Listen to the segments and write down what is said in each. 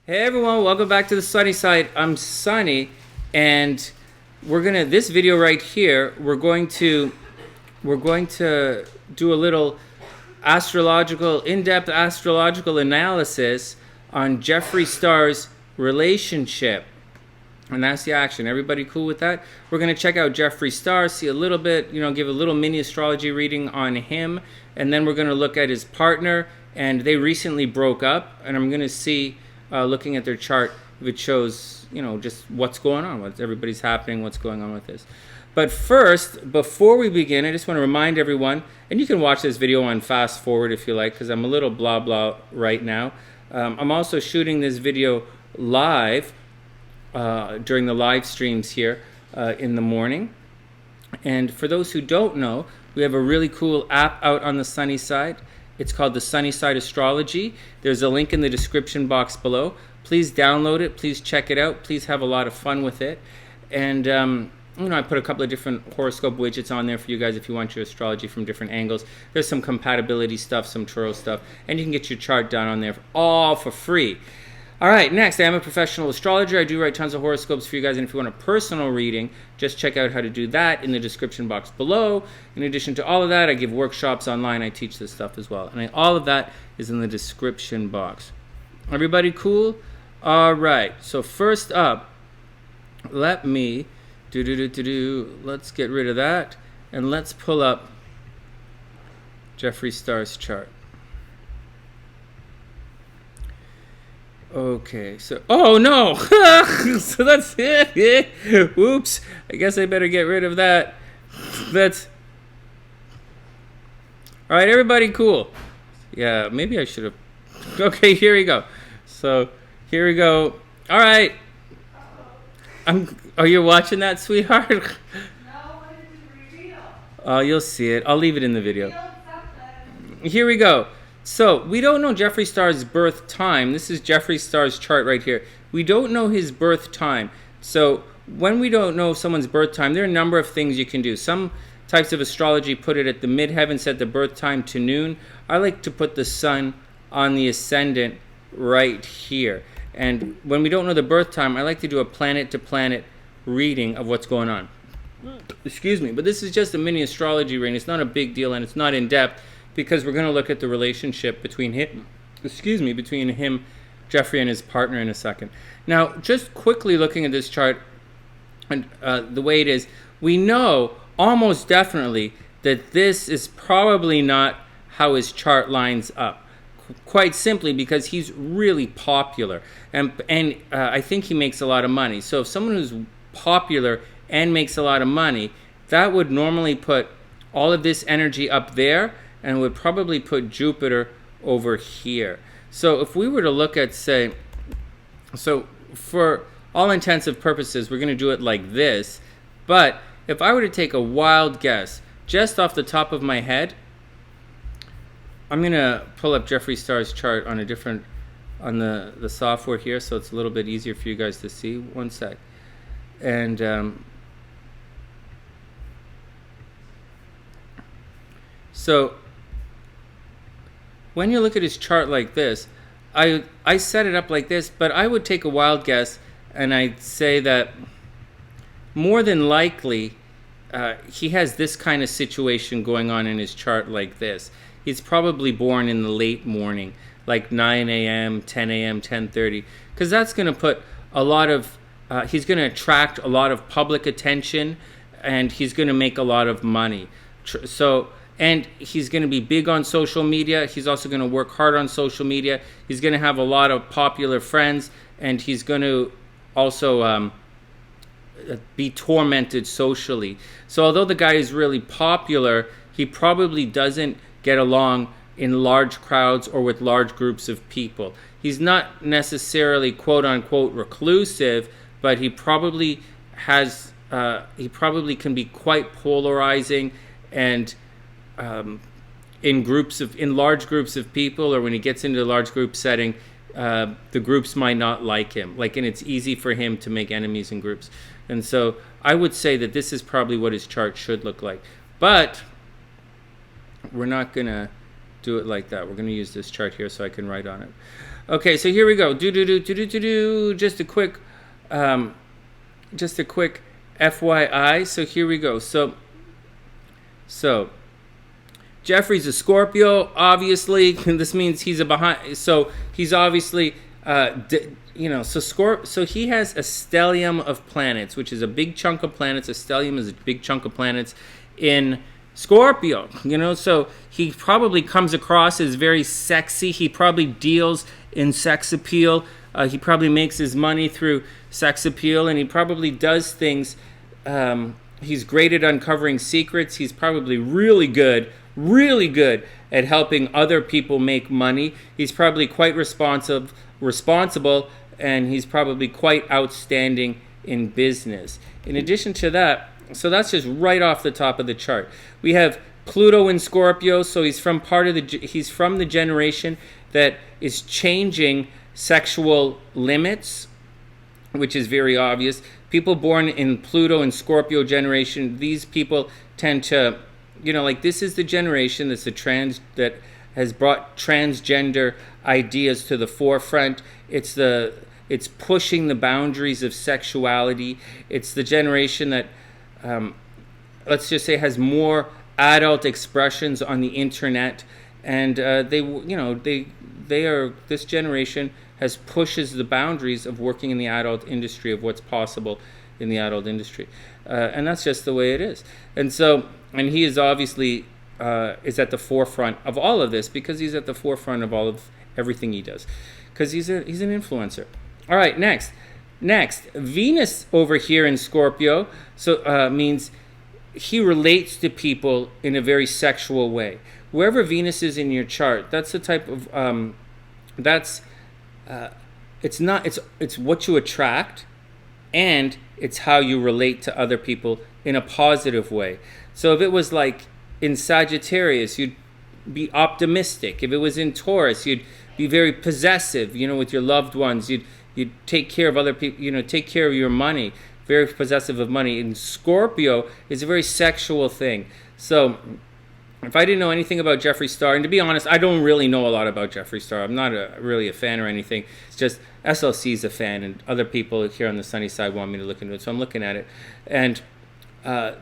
Hey everyone, welcome back to the Sunny Side. I'm Sonny, and this video right here, we're going to do a little in-depth astrological analysis on Jeffree Star's relationship. And that's the action. Everybody cool with that? We're going to check out Jeffree Star, see a little bit, give a little mini astrology reading on him, and then we're going to look at his partner, and they recently broke up, and I'm going to see, looking at their chart, if it shows, just what's going on, what's going on with this. But first, before we begin, I just want to remind everyone, and you can watch this video on fast forward if you like, because I'm a little blah blah right now. I'm also shooting this video live during the live streams here in the morning. And for those who don't know, we have a really cool app out on the Sunny Side. It's called the SunnySide Astrology. There's a link in the description box below. Please download it. Please check it out. Please have a lot of fun with it. And I put a couple of different horoscope widgets on there for you guys if you want your astrology from different angles. There's some compatibility stuff, some tarot stuff, and you can get your chart done on there all for free. All right, next, I am a professional astrologer. I do write tons of horoscopes for you guys, and if you want a personal reading, just check out how to do that in the description box below. In addition to all of that, I give workshops online. I teach this stuff as well, and all of that is in the description box. Everybody cool? All right, so first up, let me let's get rid of that, and let's pull up Jeffree Star's chart. Okay, so, oh no, so that's it, oops, I guess I better get rid of that. All right, everybody cool? Yeah, maybe I should have, okay, here we go. So, here we go. All right, are you watching that, sweetheart? No, what did you reveal? Oh, you'll see it, I'll leave it in the video. Here we go. So, we don't know Jeffree Star's birth time. This is Jeffree Star's chart right here. We don't know his birth time. So, when we don't know someone's birth time, there are a number of things you can do. Some types of astrology put it at the midheaven, set the birth time to noon. I like to put the sun on the ascendant right here. And when we don't know the birth time, I like to do a planet-to-planet reading of what's going on. Excuse me, but this is just a mini astrology reading. It's not a big deal, and it's not in-depth, because we're going to look at the relationship between him, Jeffree, and his partner in a second. Now, just quickly looking at this chart, and the way it is, we know almost definitely that this is probably not how his chart lines up. Quite simply because he's really popular, and I think he makes a lot of money. So if someone who's popular and makes a lot of money, that would normally put all of this energy up there, and would probably put Jupiter over here. So if we were to look at, say, so for all intensive purposes, we're going to do it like this. But if I were to take a wild guess, just off the top of my head, I'm going to pull up Jeffree Star's chart on the software here, so it's a little bit easier for you guys to see. One sec. And so when you look at his chart like this, I set it up like this, but I would take a wild guess, and I'd say that more than likely he has this kind of situation going on in his chart like this. He's probably born in the late morning, like 9 a.m., 10 a.m., 10:30, because that's going to put a lot of, he's going to attract a lot of public attention, and he's going to make a lot of money. And he's going to be big on social media. He's also going to work hard on social media. He's going to have a lot of popular friends, and he's going to also be tormented socially. So although the guy is really popular, he probably doesn't get along in large crowds or with large groups of people. He's not necessarily quote-unquote reclusive, but he probably can be quite polarizing, and in large groups of people, or when he gets into a large group setting, the groups might not like him. And it's easy for him to make enemies in groups. And so I would say that this is probably what his chart should look like. But we're not going to do it like that. We're going to use this chart here so I can write on it. Okay, so here we go. Just a quick FYI. So here we go. So Jeffree's a Scorpio, obviously. This means he's so he's obviously, so he has a stellium of planets, which is a big chunk of planets. A stellium is a big chunk of planets in Scorpio, so he probably comes across as very sexy. He probably deals in sex appeal. He probably makes his money through sex appeal, and he probably does things. He's great at uncovering secrets. He's probably really good at helping other people make money. He's probably quite responsible, and he's probably quite outstanding in business. In addition to that, so that's just right off the top of the chart. We have Pluto in Scorpio, so he's from the generation that is changing sexual limits, which is very obvious. People born in Pluto and Scorpio generation, these people tend to, this is the generation that has brought transgender ideas to the forefront. It's pushing the boundaries of sexuality. It's the generation that, let's just say, has more adult expressions on the internet, and this generation pushes the boundaries of working in the adult industry, of what's possible in the adult industry, and that's just the way it is. And he is obviously is at the forefront of all of this, because he's at the forefront of everything he does, because he's an influencer. All right, next, Venus over here in Scorpio, so means he relates to people in a very sexual way. Wherever Venus is in your chart, that's the type of it's what you attract, and it's how you relate to other people in a positive way. So if it was like in Sagittarius, you'd be optimistic. If it was in Taurus, you'd be very possessive, with your loved ones. You'd take care of other people, take care of your money, very possessive of money. And Scorpio is a very sexual thing. So if I didn't know anything about Jeffree Star, and to be honest, I don't really know a lot about Jeffree Star. I'm not really a fan or anything. It's just SLC is a fan, and other people here on the sunny side want me to look into it, so I'm looking at it. And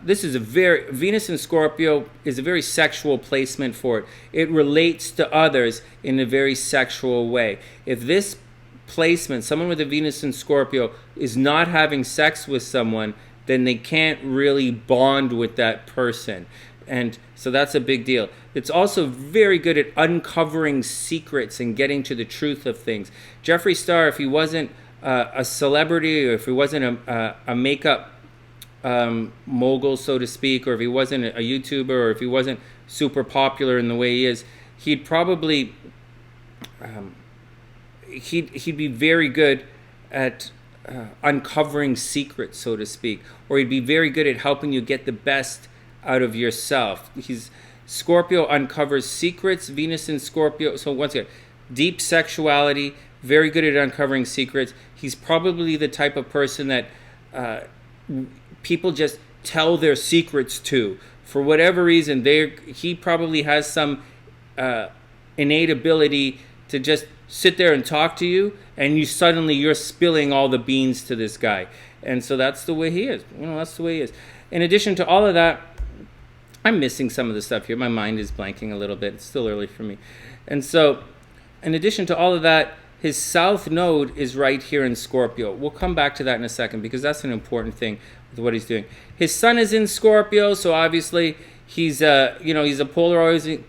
this is Venus in Scorpio is a very sexual placement for it. It relates to others in a very sexual way. If this placement, someone with a Venus in Scorpio, is not having sex with someone, then they can't really bond with that person. And so that's a big deal. It's also very good at uncovering secrets and getting to the truth of things. Jeffree Star, if he wasn't a celebrity, or if he wasn't a makeup mogul, so to speak, or if he wasn't a YouTuber, or if he wasn't super popular in the way he is, he'd probably he'd be very good at uncovering secrets, so to speak, or he'd be very good at helping you get the best out of yourself. Scorpio uncovers secrets. Venus in Scorpio. So once again, deep sexuality, very good at uncovering secrets. He's probably the type of person that people just tell their secrets to. For whatever reason, he probably has some innate ability to just sit there and talk to you, and you're spilling all the beans to this guy. And so that's the way he is. That's the way he is. In addition to all of that, I'm missing some of the stuff here. My mind is blanking a little bit. It's still early for me. And so, in addition to all of that, his south node is right here in Scorpio. We'll come back to that in a second, because that's an important thing with what he's doing. His sun is in Scorpio, so obviously he's he's a polarizing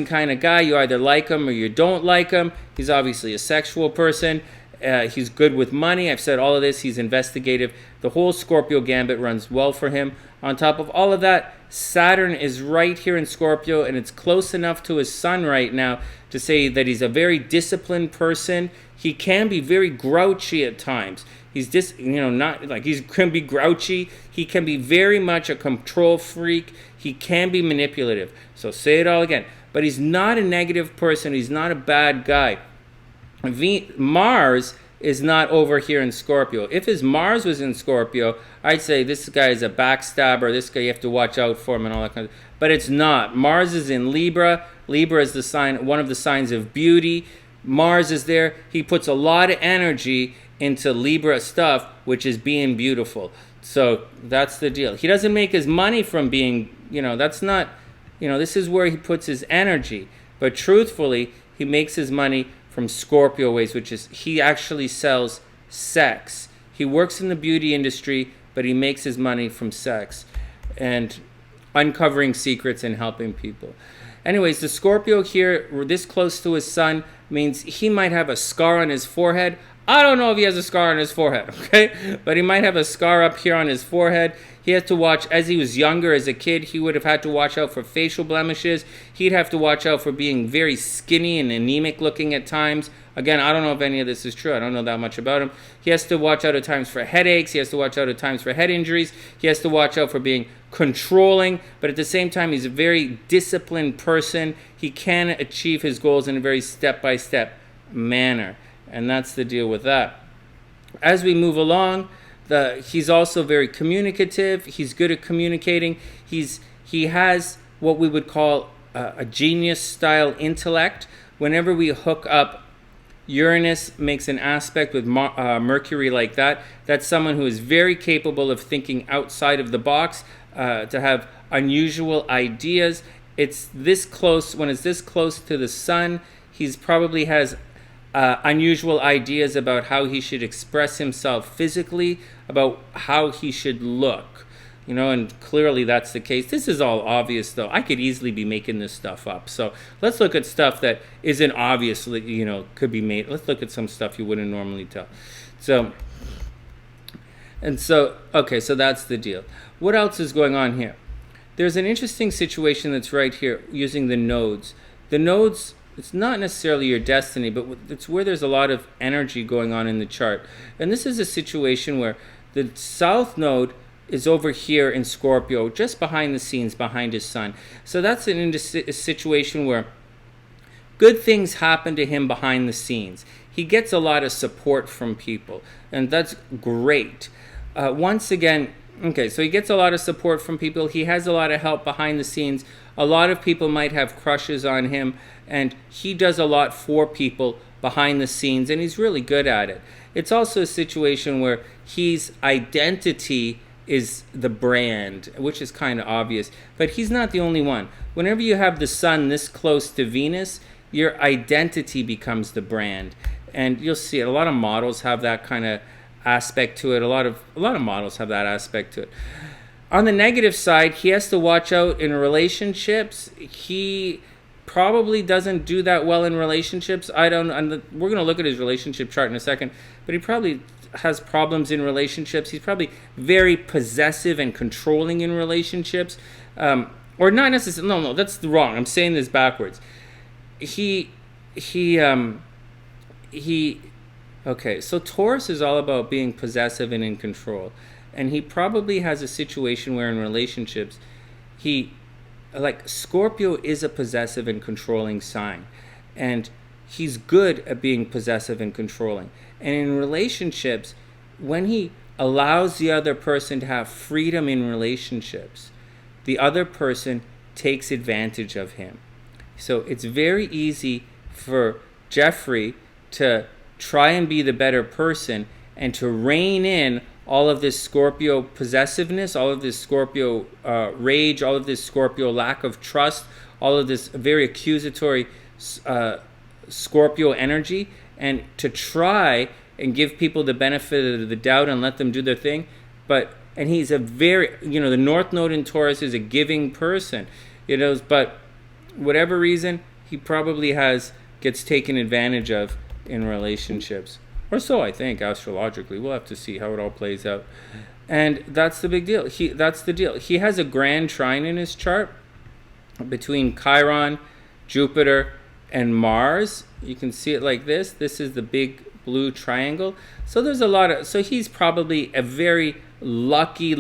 kind of guy. You either like him or you don't like him. He's obviously a sexual person. He's good with money. I've said all of this. He's investigative. The whole Scorpio gambit runs well for him. On top of all of that, Saturn is right here in Scorpio, and it's close enough to his sun right now to say that he's a very disciplined person. He can be very grouchy at times. He can be grouchy. He can be very much a control freak. He can be manipulative. So say it all again. But he's not a negative person. He's not a bad guy. Mars is not over here in Scorpio. If his Mars was in Scorpio, I'd say this guy is a backstabber. This guy, you have to watch out for him and all that kind of stuff. But it's not. Mars is in Libra. Libra is one of the signs of beauty. Mars is there. He puts a lot of energy into Libra stuff, which is being beautiful. So that's the deal. He doesn't make his money from being, that's not, this is where he puts his energy. But truthfully, he makes his money from Scorpio ways, which is he actually sells sex. He works in the beauty industry, but he makes his money from sex and uncovering secrets and helping people. Anyways, the Scorpio here, this close to his sun, means he might have a scar on his forehead. I don't know if he has a scar on his forehead, okay? But he might have a scar up here on his forehead. He has to watch, as he was younger, as a kid, he would have had to watch out for facial blemishes. He'd have to watch out for being very skinny and anemic looking at times. Again, I don't know if any of this is true. I don't know that much about him. He has to watch out at times for headaches. He has to watch out at times for head injuries. He has to watch out for being controlling. But at the same time, he's a very disciplined person. He can achieve his goals in a very step-by-step manner. And that's the deal with that. As we move along, he's also very communicative. He's good at communicating. He has what we would call a genius-style intellect. Whenever we hook up Uranus makes an aspect with Mercury like that, that's someone who is very capable of thinking outside of the box, to have unusual ideas. It's this close, when it's this close to the sun, he's probably has unusual ideas about how he should express himself physically, about how he should look, and clearly that's the case. This is all obvious, though. I could easily be making this stuff up. So let's look at stuff that isn't obviously, could be made. Let's look at some stuff you wouldn't normally tell. Okay, so that's the deal. What else is going on here? There's an interesting situation that's right here using the nodes. The nodes, it's not necessarily your destiny, but it's where there's a lot of energy going on in the chart. And this is a situation where the south node is over here in Scorpio, just behind the scenes, behind his sun. So that's a situation where good things happen to him behind the scenes. He gets a lot of support from people, and that's great. Once again, okay, so he gets a lot of support from people. He has a lot of help behind the scenes. A lot of people might have crushes on him, and he does a lot for people behind the scenes, and he's really good at it. It's also a situation where his identity is the brand, which is kind of obvious, but he's not the only one. Whenever you have the sun this close to Venus, your identity becomes the brand, and you'll see it. A lot of models have that kind of aspect to it. A lot of models have that aspect to it. On the negative side, he has to watch out in relationships. He probably doesn't do that well in relationships. We're going to look at his relationship chart in a second, but he probably has problems in relationships. He's probably very possessive and controlling in relationships. Or not necessarily, no, that's wrong. I'm saying this backwards. Okay, so Taurus is all about being possessive and in control. And he probably has a situation where in relationships, Scorpio is a possessive and controlling sign. And he's good at being possessive and controlling. And in relationships, when he allows the other person to have freedom in relationships, the other person takes advantage of him. So it's very easy for Jeffree to try and be the better person and to rein in all of this Scorpio possessiveness, all of this Scorpio rage, all of this Scorpio lack of trust, all of this very accusatory Scorpio energy, and to try and give people the benefit of the doubt and let them do their thing. And he's a very, the North Node in Taurus is a giving person, but whatever reason, he probably gets taken advantage of in relationships. Or so I think, astrologically. We'll have to see how it all plays out. And that's the big deal. That's the deal. He has a grand trine in his chart between Chiron, Jupiter, and Mars. You can see it like this. This is the big blue triangle. So there's so he's probably a very lucky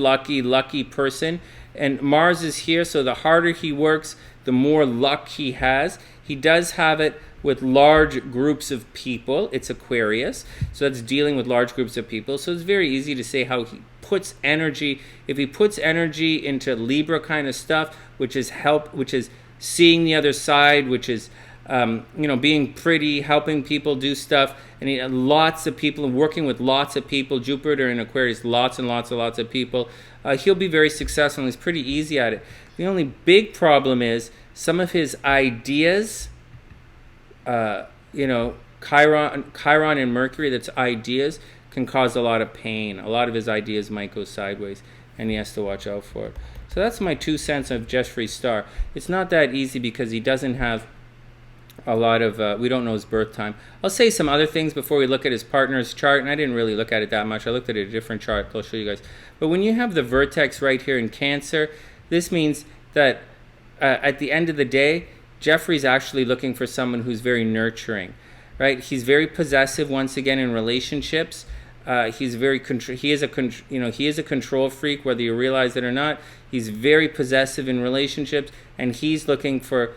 person. And Mars is here, so the harder he works, the more luck he has. He does have it with large groups of people. It's Aquarius, so that's dealing with large groups of people. So it's very easy to say how he puts energy. If he puts energy into Libra kind of stuff, which is seeing the other side, which is being pretty, helping people do stuff, and he had lots of people, working with lots of people. Jupiter in Aquarius, lots and lots of people. He'll be very successful, and he's pretty easy at it. The only big problem is some of his ideas, Chiron and Mercury, that's ideas, can cause a lot of pain. A lot of his ideas might go sideways, and he has to watch out for it. So that's my 2 cents of Jeffree Star. It's not that easy because he doesn't have a lot of, we don't know his birth time. I'll say some other things before we look at his partner's chart, and I didn't really look at it that much. I looked at a different chart I'll show you guys. But when you have the vertex right here in Cancer, this means that at the end of the day, Jeffree's actually looking for someone who's very nurturing, right? He's very possessive once again in relationships. He's very he is a control freak, whether you realize it or not. He's very possessive in relationships, and he's looking for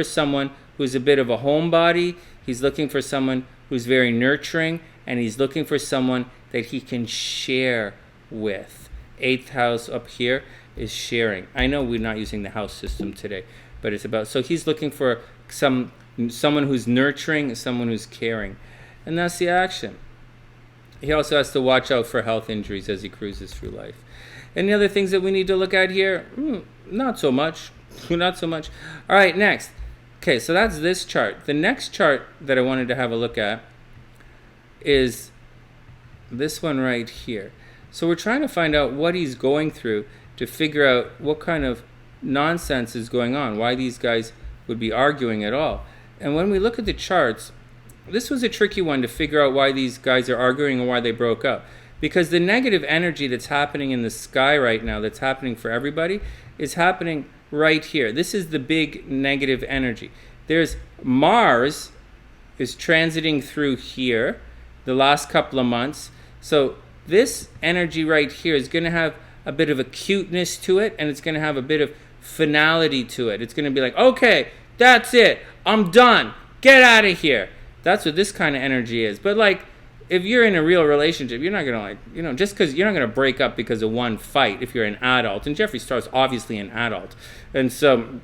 someone who's a bit of a homebody. He's looking for someone who's very nurturing, and he's looking for someone that he can share with. 8th house up here is sharing. I know we're not using the house system today, but it's about, so he's looking for someone who's nurturing, someone who's caring, and that's the action. He also has to watch out for health injuries as he cruises through life. Any other things that we need to look at here? Not so much. Not so much. All right, next. Okay, so that's this chart. The next chart that I wanted to have a look at is this one right here. So we're trying to find out what he's going through to figure out what kind of nonsense is going on, why these guys would be arguing at all. And when we look at the charts, this was a tricky one to figure out why these guys are arguing and why they broke up. Because the negative energy that's happening in the sky right now, that's happening for everybody, is happening right here. This is the big negative energy. There's Mars is transiting through here the last couple of months. So this energy right here is going to have a bit of acuteness to it, and it's going to have a bit of finality to it. It's going to be like, okay, that's it. I'm done. Get out of here. That's what this kind of energy is. But like, if you're in a real relationship, you're not going to just because you're not going to break up because of one fight if you're an adult. And Jeffree Star is obviously an adult. And so,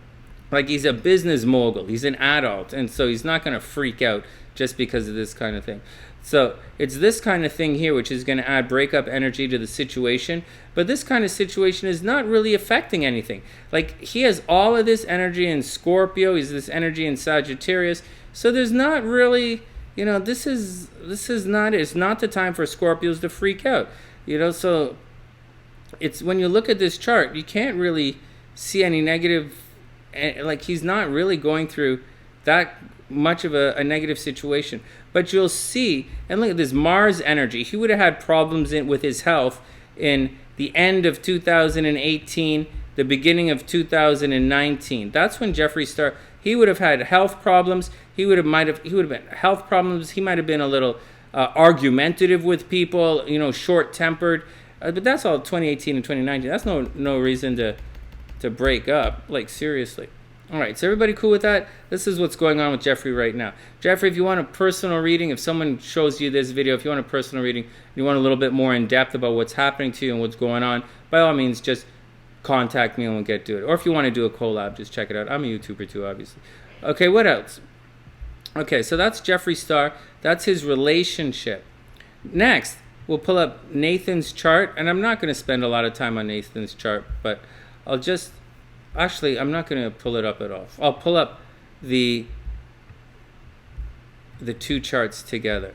like, he's a business mogul. He's an adult. And so he's not going to freak out just because of this kind of thing. So it's this kind of thing here which is going to add breakup energy to the situation. But this kind of situation is not really affecting anything. Like, he has all of this energy in Scorpio. He's this energy in Sagittarius. So there's not really, this is not, it's not the time for Scorpios to freak out. So it's, when you look at this chart, you can't really see any negative, like, he's not really going through that much of a negative situation. But you'll see, and look at this Mars energy. He would have had problems with his health in the end of 2018, the beginning of 2019. That's when Jeffree Star, he would have had health problems. He would have been health problems. He might have been a little argumentative with people, short-tempered. But that's all 2018 and 2019. That's no reason to break up. Like, seriously. All right, so everybody cool with that? This is what's going on with Jeffree right now. Jeffree, if you want a personal reading, if someone shows you this video, if you want a personal reading, you want a little bit more in depth about what's happening to you and what's going on, by all means, just contact me and we'll get to it. Or if you want to do a collab, just check it out. I'm a YouTuber too, obviously. Okay, what else? Okay, so that's Jeffree Star. That's his relationship. Next, we'll pull up Nathan's chart. And I'm not going to spend a lot of time on Nathan's chart, but I'm not going to pull it up at all. I'll pull up the two charts together.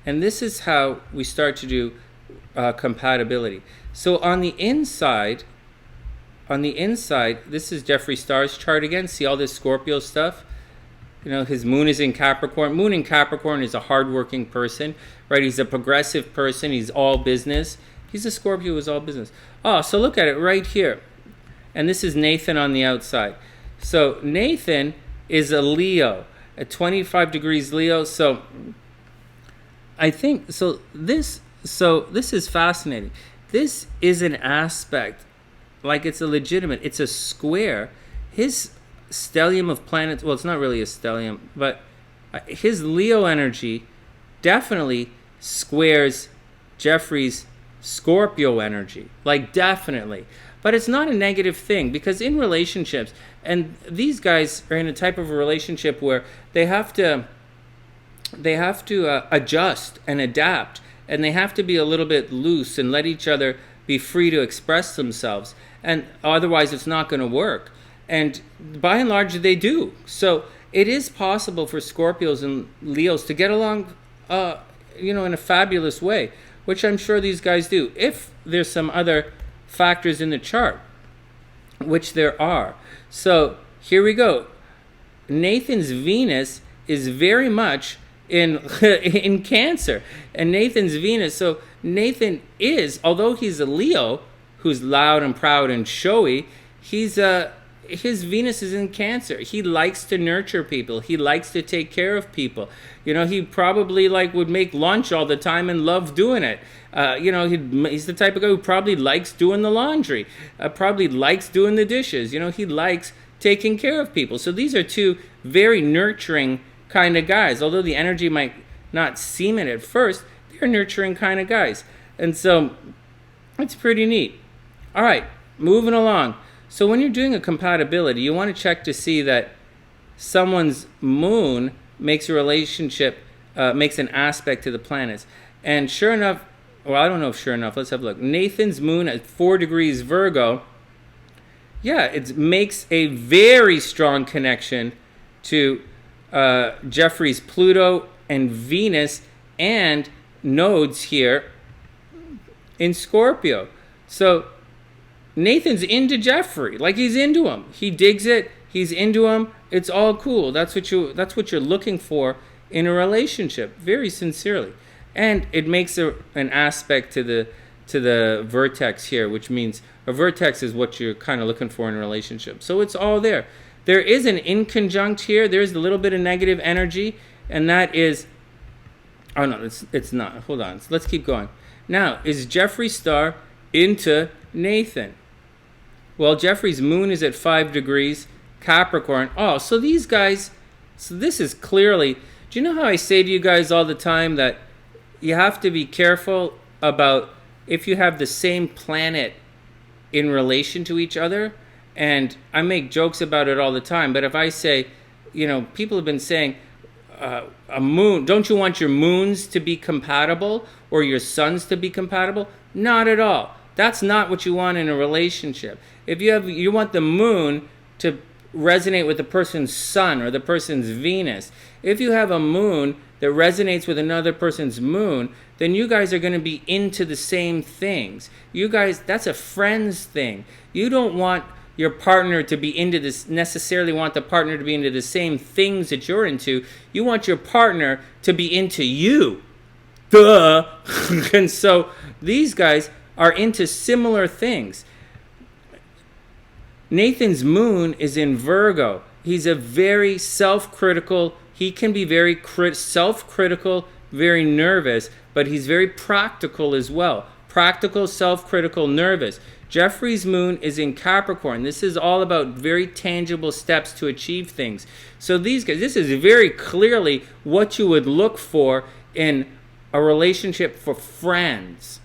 And this is how we start to do compatibility. So on the inside, this is Jeffree Star's chart again. See all this Scorpio stuff? His moon is in Capricorn. Moon in Capricorn is a hardworking person, right? He's a progressive person. He's all business. He's a Scorpio who's all business. Oh, so look at it right here. And this is Nathan on the outside. So Nathan is a Leo, a 25 degrees Leo. So I think, this is fascinating. This is an aspect, like it's a square. His stellium of planets, well, it's not really a stellium, but his Leo energy definitely squares Jeffree's Scorpio energy, like definitely. But it's not a negative thing, because in relationships, and these guys are in a type of a relationship where they have to adjust and adapt, and they have to be a little bit loose and let each other be free to express themselves, and otherwise it's not going to work. And by and large they do. So it is possible for Scorpios and Leos to get along in a fabulous way, which I'm sure these guys do, if there's some other factors in the chart, which there are. So here we go. Nathan's Venus is very much in in Cancer, and Nathan's Venus. So Nathan is, although he's a Leo who's loud and proud and showy, his Venus is in Cancer. He likes to nurture people. He likes to take care of people. He probably would make lunch all the time and love doing it. He's the type of guy who probably likes doing the laundry, probably likes doing the dishes. He likes taking care of people. So these are two very nurturing kind of guys. Although the energy might not seem it at first, they're nurturing kind of guys. And so it's pretty neat. All right, moving along. So when you're doing a compatibility, you want to check to see that someone's moon makes a relationship, makes an aspect to the planets. And sure enough, well, I don't know if sure enough, let's have a look. Nathan's moon at 4 degrees Virgo, yeah, it makes a very strong connection to Jeffree's Pluto and Venus and nodes here in Scorpio. So Nathan's into Jeffree, he's into him. He digs it. He's into him. It's all cool. That's what you're looking for in a relationship, very sincerely. And it makes an aspect to the vertex here, which means a vertex is what you're kind of looking for in a relationship. So it's all there. There is an inconjunct here. There's a little bit of negative energy, and that is, oh no, it's not. Hold on. Let's keep going. Now, is Jeffree Star into Nathan? Well, Jeffree's moon is at 5 degrees Capricorn. Oh, so these guys, so this is clearly, do you know how I say to you guys all the time that you have to be careful about if you have the same planet in relation to each other? And I make jokes about it all the time, but if I say, people have been saying, a moon, don't you want your moons to be compatible or your suns to be compatible? Not at all. That's not what you want in a relationship. If you want the moon to resonate with the person's sun or the person's Venus. If you have a moon that resonates with another person's moon, then you guys are going to be into the same things. You guys, that's a friends thing. You don't want your partner to be into this, necessarily want the partner to be into the same things that you're into. You want your partner to be into you. Duh. And so these guys are into similar things. Nathan's moon is in Virgo. He's a very self-critical, he can be very self-critical, very nervous, but he's very practical as well. Practical, self-critical, nervous. Jeffree's moon is in Capricorn. This is all about very tangible steps to achieve things. So these guys, this is very clearly what you would look for in a relationship for friends.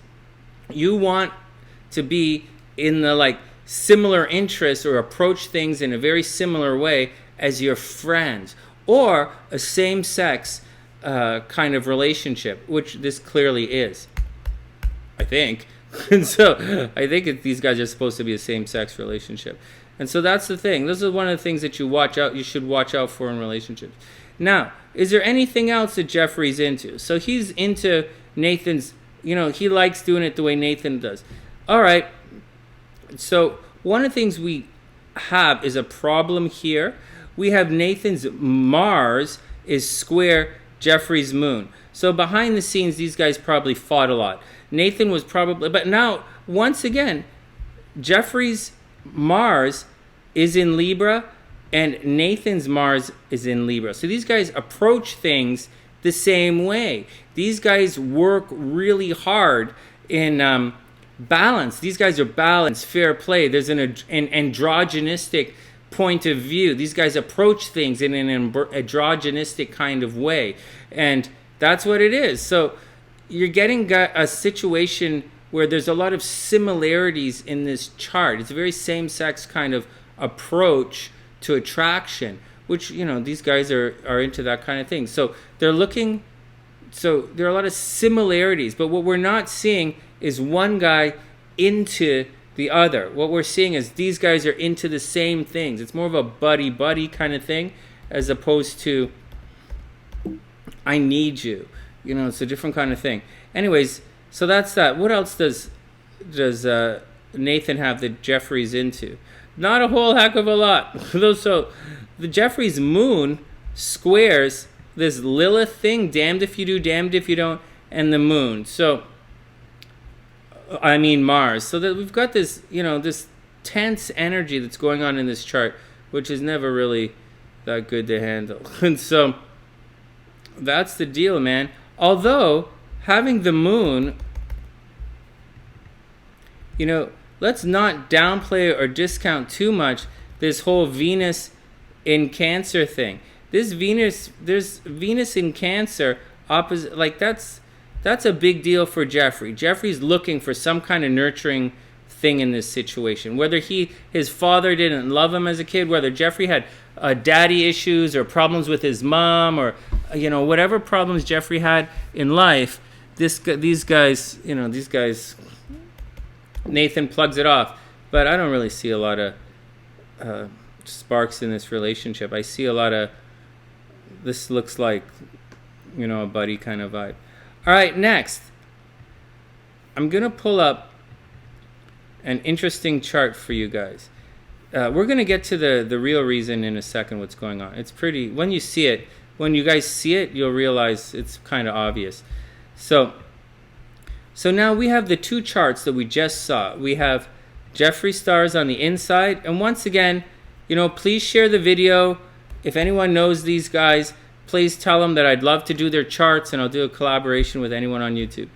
You want to be in the similar interests or approach things in a very similar way as your friends, or a same-sex kind of relationship, which this clearly is, I think. And so I think these guys are supposed to be a same-sex relationship. And so that's the thing. This is one of the things that you should watch out for in relationships. Now, is there anything else that Jeffree's into? So he's into Nathan's, he likes doing it the way Nathan does. All right. So one of the things we have is a problem here. We have Nathan's Mars is square Jeffree's moon. So behind the scenes, these guys probably fought a lot. Nathan was probably, but now, once again, Jeffree's Mars is in Libra and Nathan's Mars is in Libra. So these guys approach things the same way. These guys work really hard in balance. These guys are balanced, fair play. There's an androgynistic point of view. These guys approach things in an androgynistic kind of way. And that's what it is. So you're getting a situation where there's a lot of similarities in this chart. It's a very same-sex kind of approach to attraction, which, you know, these guys are into that kind of thing. So they're looking, so there are a lot of similarities, but what we're not seeing is one guy into the other. What we're seeing is these guys are into the same things. It's more of a buddy-buddy kind of thing, as opposed to I need you. You know, it's a different kind of thing. Anyways, so that's that. What else does Nathan have that Jeffree's into? Not a whole heck of a lot. So the Jeffree's moon squares this Lilith thing, damned if you do, damned if you don't, and the moon. So I mean Mars. So that we've got this, you know, this tense energy that's going on in this chart, which is never really that good to handle. And so that's the deal, man. Although having the moon, you know, let's not downplay or discount too much this whole Venus in Cancer thing. There's Venus in Cancer opposite, like that's a big deal for Jeffree. Jeffree's looking for some kind of nurturing thing in this situation. Whether his father didn't love him as a kid, whether Jeffree had daddy issues or problems with his mom, or, you know, whatever problems Jeffree had in life, these guys, Nathan plugs it off. But I don't really see a lot of sparks in this relationship. I see a lot of, this looks like, you know, a buddy kind of vibe. All right, next, I'm going to pull up an interesting chart for you guys. We're going to get to the real reason in a second what's going on. It's pretty, when you see it, when you guys see it, you'll realize it's kind of obvious. So now we have the two charts that we just saw. We have Jeffree Stars on the inside. And once again, you know, please share the video. If anyone knows these guys, please tell them that I'd love to do their charts, and I'll do a collaboration with anyone on YouTube.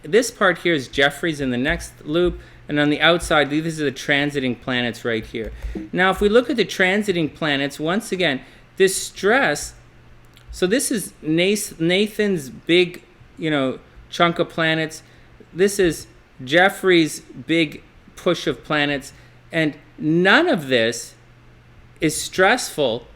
This part here is Jeffree's in the next loop, and on the outside, these are the transiting planets right here. Now, if we look at the transiting planets, once again, this stress, so this is Nathan's big, you know, chunk of planets. This is Jeffree's big push of planets, and none of this is stressful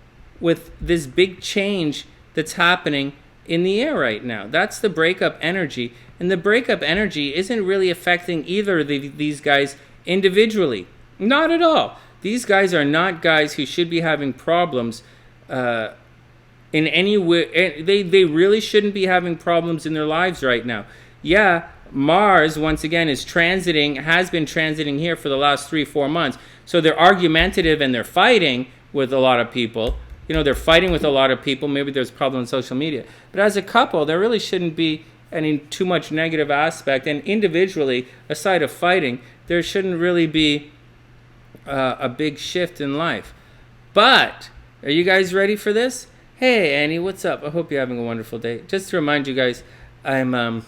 with this big change that's happening in the air right now. That's the breakup energy. And the breakup energy isn't really affecting either of these guys individually. Not at all. These guys are not guys who should be having problems in any way. They really shouldn't be having problems in their lives right now. Yeah, Mars, once again, has been transiting here for the last 3-4 months. So they're argumentative and they're fighting with a lot of people. You know, they're fighting with a lot of people. Maybe there's problems on social media. But as a couple, there really shouldn't be any too much negative aspect. And individually, aside of fighting, there shouldn't really be a big shift in life. But are you guys ready for this? Hey, Annie, what's up? I hope you're having a wonderful day. Just to remind you guys, I'm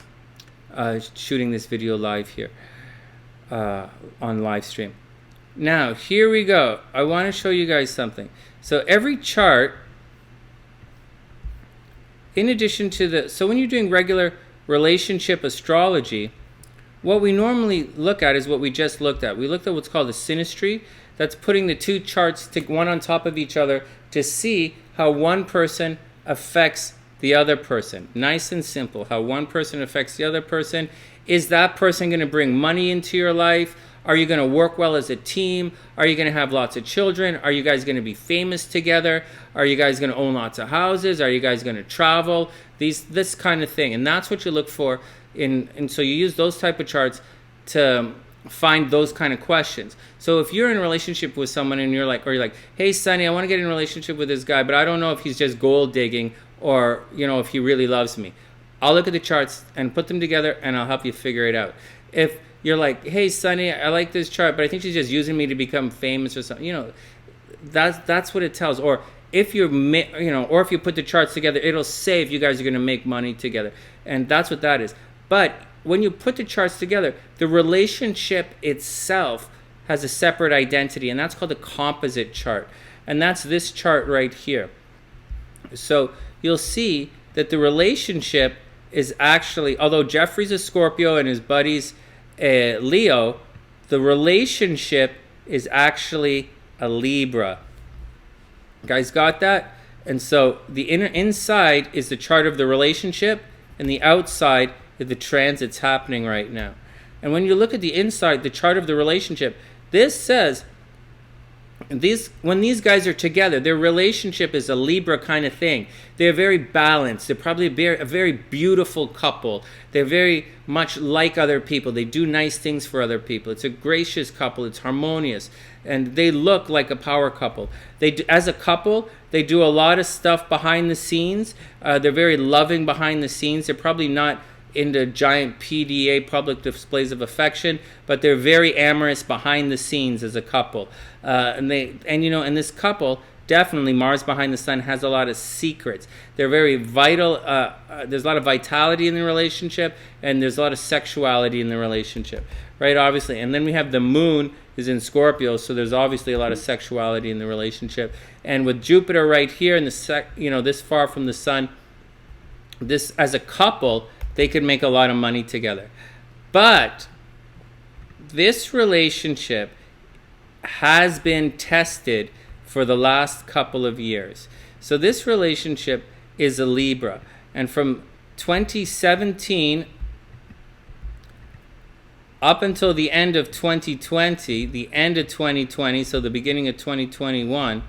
shooting this video live here on live stream. Now, here we go. I want to show you guys something. So every chart, in addition to so when you're doing regular relationship astrology, what we normally look at is what we just looked at. We looked at what's called a synastry. That's putting the two charts one on top of each other to see how one person affects the other person. Nice and simple. How one person affects the other person. Is that person going to bring money into your life? Are you going to work well as a team? Are you going to have lots of children? Are you guys going to be famous together? Are you guys going to own lots of houses? Are you guys going to travel? This kind of thing. And that's what you look for. And so you use those type of charts to find those kind of questions. So if you're in a relationship with someone and you're like, hey, Sonny, I want to get in a relationship with this guy, but I don't know if he's just gold digging or, you know, if he really loves me. I'll look at the charts and put them together and I'll help you figure it out. If you're like, hey, Sonny, I like this chart, but I think she's just using me to become famous or something. You know, that's what it tells. Or if or if you put the charts together, it'll say if you guys are going to make money together, and that's what that is. But when you put the charts together, the relationship itself has a separate identity, and that's called a composite chart, and that's this chart right here. So you'll see that the relationship is actually, although Jeffree's a Scorpio and his buddy's Leo, the relationship is actually a Libra. Guys got that? And so the inside is the chart of the relationship, and the outside is the transits happening right now. And when you look at the inside, the chart of the relationship, this says when these guys are together, their relationship is a Libra kind of thing. They're very balanced. They're probably a very beautiful couple. They're very much like other people. They do nice things for other people. It's a gracious couple. It's harmonious. And they look like a power couple. As a couple, they do a lot of stuff behind the scenes. They're very loving behind the scenes. They're probably not into giant PDA, public displays of affection, but they're very amorous behind the scenes as a couple. And this couple, definitely Mars behind the sun, has a lot of secrets. They're very vital. There's a lot of vitality in the relationship, and there's a lot of sexuality in the relationship, right? Obviously. And then we have the moon is in Scorpio, so there's obviously a lot of sexuality in the relationship. And with Jupiter right here in this far from the sun, this as a couple, they could make a lot of money together. But this relationship has been tested for the last couple of years. So this relationship is a Libra. And from 2017 up until the end of 2020, so the beginning of 2021,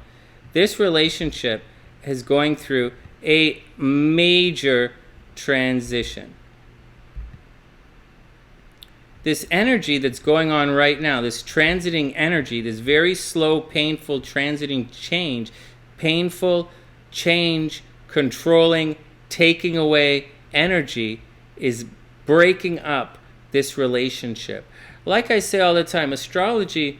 this relationship is going through a major transition. This energy that's going on right now, this transiting energy, this very slow, painful transiting change, painful change, controlling, taking away energy is breaking up this relationship. Like I say all the time, astrology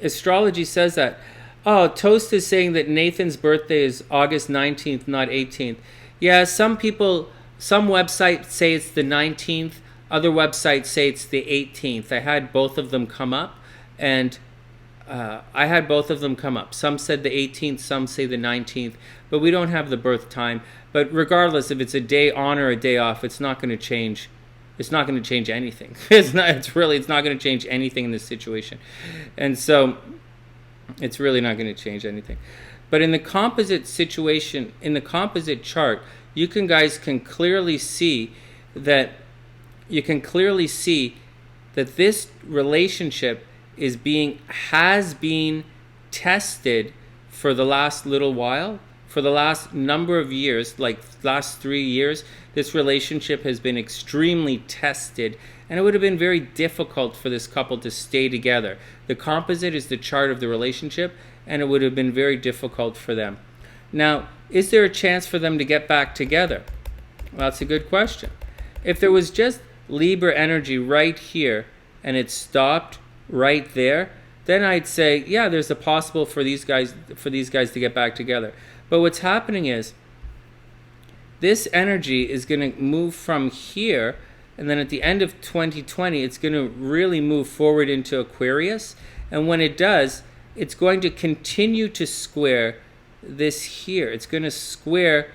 says that, oh, Toast is saying that Nathan's birthday is August 19th, not 18th. Yeah, some websites say it's the 19th. Other websites say it's the 18th. I had both of them come up, and Some said the 18th, some say the 19th, but we don't have the birth time. But regardless, if it's a day on or a day off, it's not going to change. It's not going to change anything. It's not going to change anything in this situation, and so it's really not going to change anything. But in the composite situation, in the composite chart, you guys can clearly see that this relationship has been tested for the last little while. For the last number of years, like last 3 years, this relationship has been extremely tested, and it would have been very difficult for this couple to stay together. The composite is the chart of the relationship, and it would have been very difficult for them. Now, is there a chance for them to get back together? Well, that's a good question. If there was just Libra energy right here and it stopped right there, then I'd say, yeah, there's a possible for these guys to get back together. But what's happening is this energy is going to move from here, and then at the end of 2020, it's going to really move forward into Aquarius. And when it does, it's going to continue to square this here. It's going to square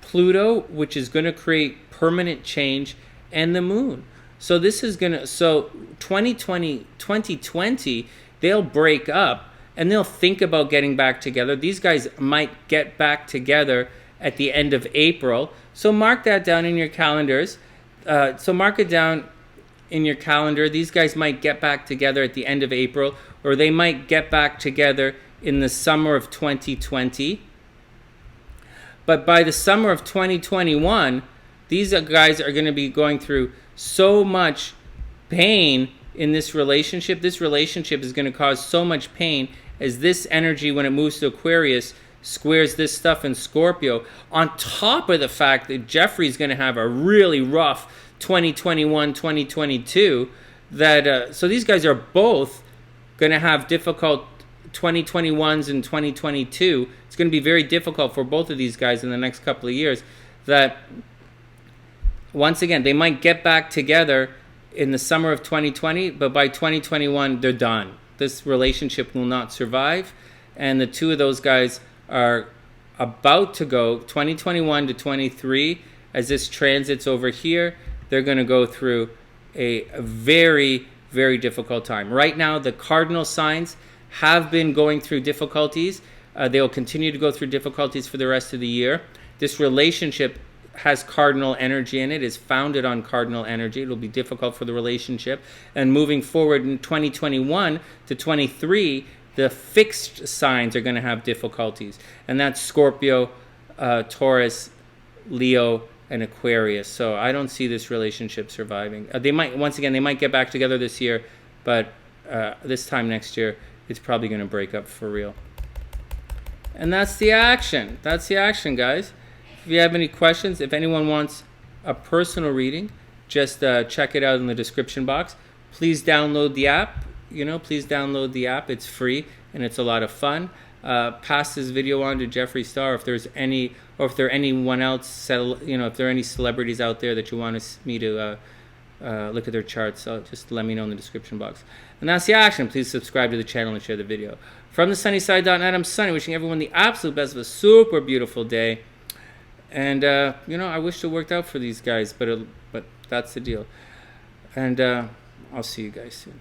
Pluto, which is going to create permanent change, and the moon. So 2020, they'll break up and they'll think about getting back together. These guys might get back together at the end of April. So mark that down in your calendars. Mark it down in your calendar. These guys might get back together at the end of April, or they might get back together in the summer of 2020. But by the summer of 2021, these guys are going to be going through so much pain in this relationship. This relationship is going to cause so much pain as this energy, when it moves to Aquarius, squares this stuff in Scorpio, on top of the fact that Jeffree's going to have a really rough 2021, 2022. So these guys are both going to have difficult 2021s and 2022. It's going to be very difficult for both of these guys in the next couple of years. That once again, they might get back together in the summer of 2020, but by 2021, they're done. This relationship will not survive, and the two of those guys are about to go 2021 to 23, as this transits over here, they're going to go through a very, very difficult time. Right now, the cardinal signs have been going through difficulties. They'll continue to go through difficulties for the rest of the year. This relationship has cardinal energy in it, is founded on cardinal energy. It'll be difficult for the relationship. And moving forward in 2021 to 23, the fixed signs are going to have difficulties. And that's Scorpio, Taurus, Leo, and Aquarius. So I don't see this relationship surviving. They might, once again, they might get back together this year, but this time next year, it's probably going to break up for real. And that's the action. That's the action, guys. If you have any questions, if anyone wants a personal reading, just check it out in the description box. Please download the app. Please download the app. It's free and it's a lot of fun. Pass this video on to Jeffree Star if there's any, or if there are anyone else, if there are any celebrities out there that you want me to look at their charts, so just let me know in the description box. And that's the action. Please subscribe to the channel and share the video. From the SunnySide.net, I'm Sonny, wishing everyone the absolute best of a super beautiful day. And, I wish it worked out for these guys, but that's the deal. And I'll see you guys soon.